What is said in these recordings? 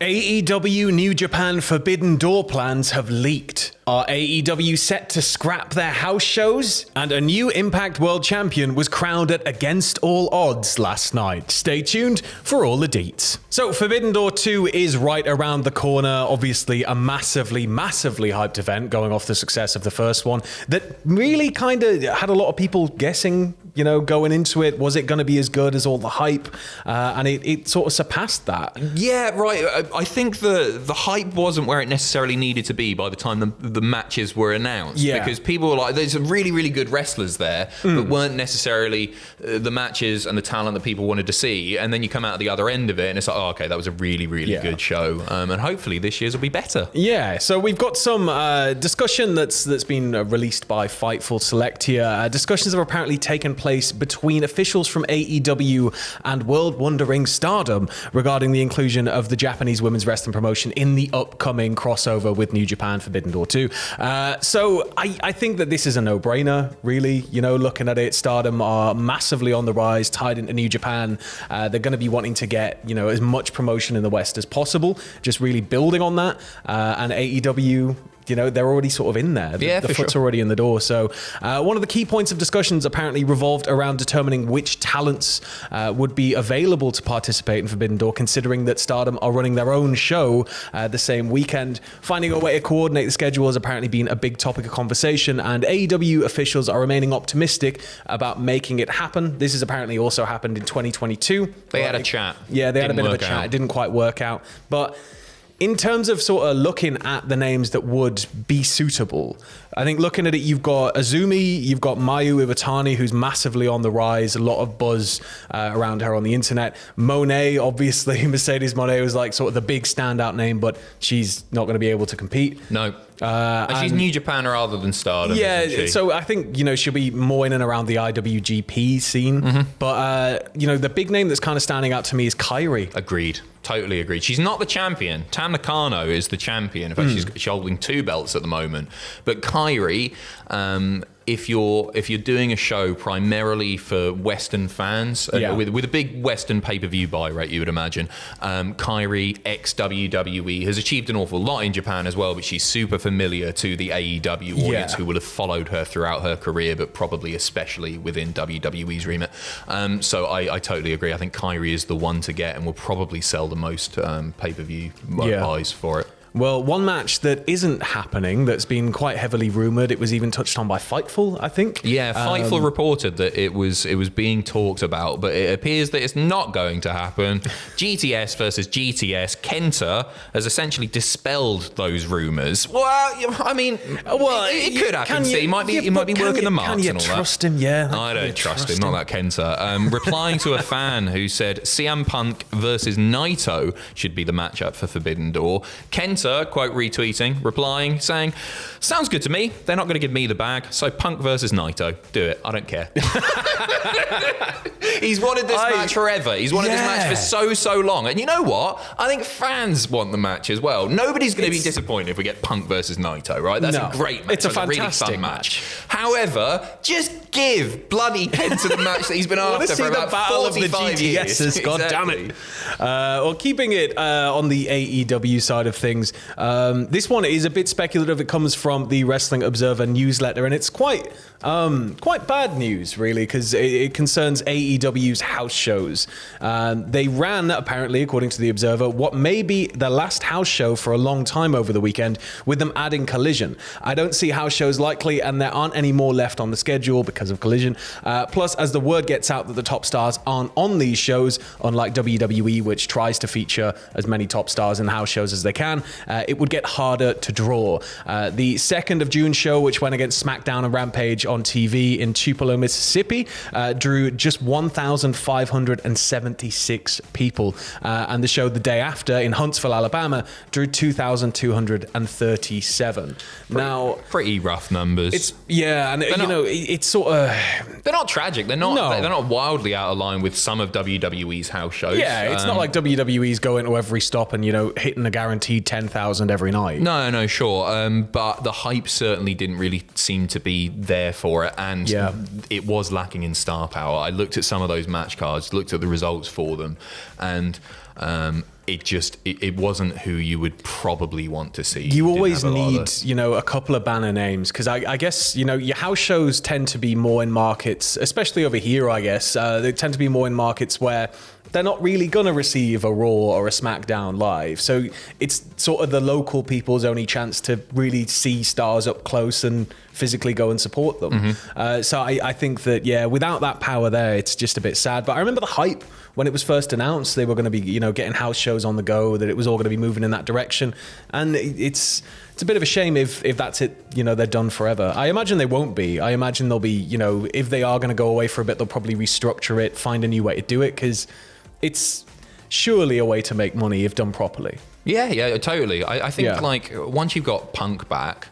AEW New Japan Forbidden Door plans have leaked. Are AEW set to scrap their house shows? And a new Impact World Champion was crowned at Against All Odds last night. Stay tuned for all the deets. So Forbidden Door 2 is right around the corner. Obviously a massively hyped event going off the success of the first one that really kind of had a lot of people guessing, going into it. Was it going to be as good as all the hype? And it sort of surpassed that. Yeah, right. I think the hype wasn't where it necessarily needed to be by the time the matches were announced. Yeah. Because people were like, there's some really, really good wrestlers there, but weren't necessarily the matches and the talent that people wanted to see. And then you come out at the other end of it and it's like, oh, okay, that was a really, really good show. And hopefully this year's will be better. Yeah. So we've got some discussion that's been released by Fightful Select here. Discussions have apparently taken place between officials from AEW and World Wondering Stardom regarding the inclusion of the Japanese women's wrestling promotion in the upcoming crossover with New Japan Forbidden Door 2. So I think that this is a no-brainer, really. Looking at it, Stardom are massively on the rise, tied into New Japan. They're going to be wanting to get, as much promotion in the West as possible, just really building on that. And AEW, they're already sort of in there. The foot's already in the door. So one of the key points of discussions apparently revolved around determining which talents would be available to participate in Forbidden Door, considering that Stardom are running their own show the same weekend. Finding a way to coordinate the schedule has apparently been a big topic of conversation, and AEW officials are remaining optimistic about making it happen. This has apparently also happened in 2022. They had a chat. Yeah, they had a bit of a chat. It didn't quite work out. But in terms of sort of looking at the names that would be suitable, I think looking at it, you've got Azumi, you've got Mayu Iwatani, who's massively on the rise, a lot of buzz around her on the internet. Monet, obviously, Mercedes Monet was like sort of the big standout name, but she's not going to be able to compete. No. And she's New Japan rather than Stardom. Yeah, so I think, she'll be more in and around the IWGP scene. Mm-hmm. But, the big name that's kind of standing out to me is Kairi. Agreed. Totally agreed. She's not the champion. Tam Nakano is the champion. In fact, she's holding 2 belts at the moment. But Kairi, if you're doing a show primarily for Western fans, with a big Western pay-per-view buy rate, you would imagine, Kairi, ex-WWE, has achieved an awful lot in Japan as well, but she's super familiar to the AEW audience who will have followed her throughout her career, but probably especially within WWE's remit. So I totally agree. I think Kairi is the one to get and will probably sell the most pay-per-view buys for it. Well, one match that isn't happening, that's been quite heavily rumoured, it was even touched on by Fightful, I think. Yeah, Fightful reported that it was being talked about, but it appears that it's not going to happen. GTS versus GTS, Kenta has essentially dispelled those rumours. Well, I mean, it could happen. He might be working the marks and all that. Can you trust him? Yeah. I don't trust him, not that Kenta. Replying to a fan who said CM Punk versus Naito should be the matchup for Forbidden Door, Kenta, quote retweeting, replying, saying, sounds good to me. They're not going to give me the bag, so Punk versus Naito. Do it. I don't care. He's wanted this match forever. He's wanted this match for so long. And you know what? I think fans want the match as well. Nobody's going to be disappointed if we get Punk versus Naito, right? That's a great match. It's a fantastic really fun match. However, just give bloody Kenta the match that he's been after for about 45 years. God damn it. Well, keeping it on the AEW side of things, this one is a bit speculative. It comes from the Wrestling Observer newsletter, and it's quite bad news, really, because it concerns AEW's house shows. They ran, apparently, according to the Observer, what may be the last house show for a long time over the weekend, with them adding Collision. I don't see house shows likely, and there aren't any more left on the schedule because of Collision. Plus, as the word gets out that the top stars aren't on these shows, unlike WWE, which tries to feature as many top stars in the house shows as they can, it would get harder to draw. The 2nd of June show, which went against SmackDown and Rampage on TV in Tupelo, Mississippi, drew just 1,576 people. And the show the day after in Huntsville, Alabama, drew 2,237. Pretty rough numbers. It's it's sort of, they're not tragic. They're not wildly out of line with some of WWE's house shows. Yeah, it's not like WWE's going to every stop and hitting a guaranteed 10,000 every night. No, sure. But the hype certainly didn't really seem to be there for it, and it was lacking in star power. I looked at some of those match cards, looked at the results for them, and it wasn't who you would probably want to see. You always need, a couple of banner names, because I guess, your house shows tend to be more in markets, especially over here, I guess. They tend to be more in markets where they're not really going to receive a Raw or a SmackDown live. So it's sort of the local people's only chance to really see stars up close and physically go and support them. So I think that, without that power there, it's just a bit sad. But I remember the hype when it was first announced they were going to be, getting house shows on the go, that it was all going to be moving in that direction. And it's a bit of a shame if that's it, they're done forever. I imagine they won't be. I imagine they'll be, if they are going to go away for a bit, they'll probably restructure it, find a new way to do it, because it's surely a way to make money if done properly. Yeah, totally. I think like once you've got Punk back,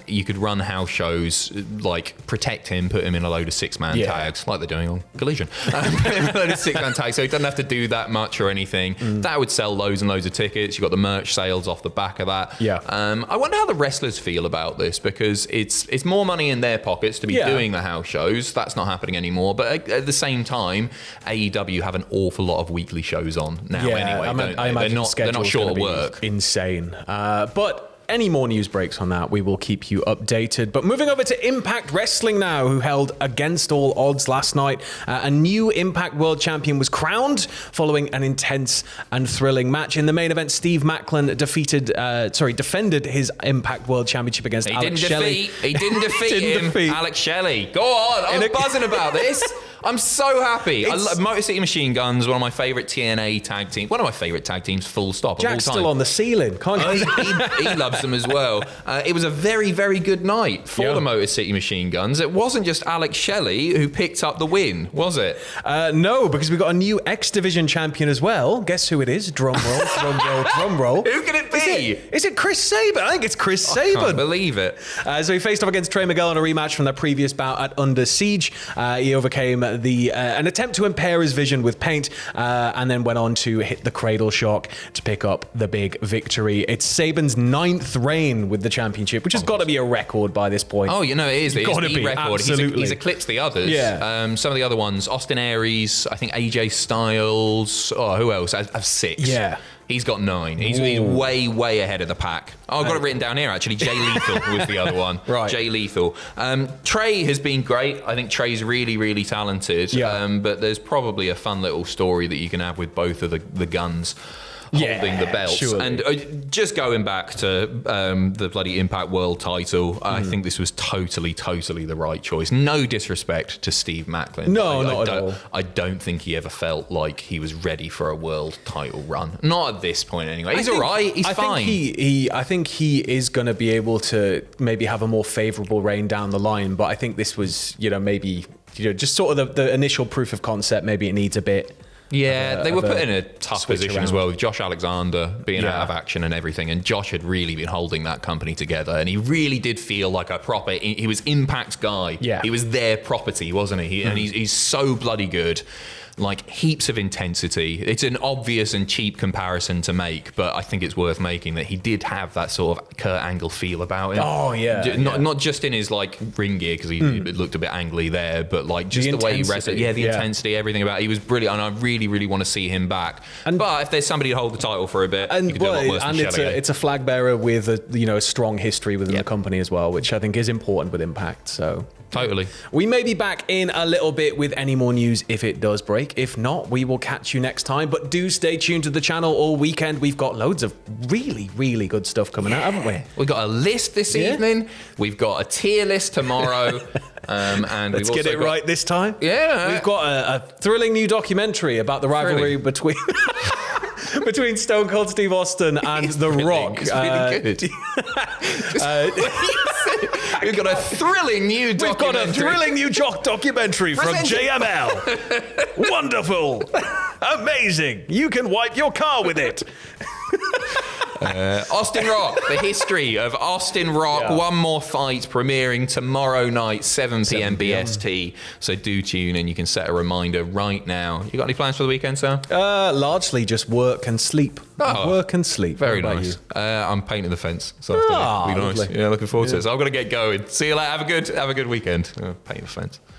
you could run house shows, like protect him, put him in a load of 6-man tags, like they're doing on Collision. Put him in a load of 6-man tags, so he doesn't have to do that much or anything. That would sell loads and loads of tickets. You've got the merch sales off the back of that. I wonder how the wrestlers feel about this, because it's more money in their pockets to be doing the house shows. That's not happening anymore. But at the same time, AEW have an awful lot of weekly shows on now anyway. I imagine they're not short of work. Insane. But any more news breaks on that, we will keep you updated. But moving over to Impact Wrestling now, who held Against All Odds last night. A new Impact World Champion was crowned following an intense and thrilling match. In the main event, Steve Macklin defended his Impact World Championship against Alex Shelley. He didn't defeat Alex Shelley. Go on, I'm buzzing about this. I'm so happy. I love Motor City Machine Guns, one of my favourite TNA tag teams. One of my favourite tag teams, full stop. Jack's still on the ceiling, can't you? He loves them as well. It was a very, very good night for the Motor City Machine Guns. It wasn't just Alex Shelley who picked up the win, was it? No, because we've got a new X Division champion as well. Guess who it is? Drum roll, drum roll, drum roll. Who can it be? Is it Chris Sabin? I think it's Chris Sabin. I can't believe it. So he faced off against Trey Miguel in a rematch from their previous bout at Under Siege. He overcame an attempt to impair his vision with paint, and then went on to hit the cradle shock to pick up the big victory. It's Sabin's 9th reign with the championship, which has got to be a record by this point. Oh, it is. It's the record. Absolutely. He's eclipsed the others. Yeah. Some of the other ones, Austin Aries, I think AJ Styles. Oh, who else? I have 6. Yeah. He's got 9. He's way, way ahead of the pack. Oh, I've got it written down here, actually. Jay Lethal was the other one. Right. Jay Lethal. Trey has been great. I think Trey's really, really talented. But there's probably a fun little story that you can have with both of the guns holding the belts. Surely. And just going back to the bloody Impact World title, I think this was totally the right choice. No disrespect to Steve Macklin. No, not at all. I don't think he ever felt like he was ready for a world title run. Not at this point anyway. He's all right. He's fine. I think he is going to be able to maybe have a more favourable reign down the line, but I think this was, maybe, just sort of the initial proof of concept. Maybe it needs a bit. Yeah, they were put in a tough position around as well, with Josh Alexander being out of action and everything. And Josh had really been holding that company together. And he really did feel like a proper, he was Impact's guy. Yeah. He was their property, wasn't he? And he's so bloody good. Like, heaps of intensity. It's an obvious and cheap comparison to make, but I think it's worth making, that he did have that sort of Kurt Angle feel about him. Oh, yeah. Not just in his, like, ring gear, because he looked a bit angly there, but, like, just the way he wrestled. Yeah, the intensity, everything about it. He was brilliant, and I really, really want to see him back. But if there's somebody to hold the title for a bit, you can do a lot worse than Shelley. It's a flag bearer with a strong history within the company as well, which I think is important with Impact, so... Totally. We may be back in a little bit with any more news if it does break. If not, we will catch you next time. But do stay tuned to the channel all weekend. We've got loads of really, really good stuff coming out, haven't we? We've got a list this evening. We've got a tier list tomorrow. And let's get it right this time. Yeah. We've got a thrilling new documentary about the rivalry between... between Stone Cold Steve Austin and The Rock. It's really good. We've got a thrilling new documentary from JML. Wonderful. Amazing. You can wipe your car with it. Austin Rock, the history of Austin Rock, One More Fight, premiering tomorrow night, 7 p.m. BST. So do tune in. You can set a reminder right now. You got any plans for the weekend, Sam? Largely just work and sleep. Work and sleep. Very nice. I'm painting the fence. So be nice. Yeah, looking forward to it. So I'm going to get going. See you later. Have a good weekend. Painting the fence.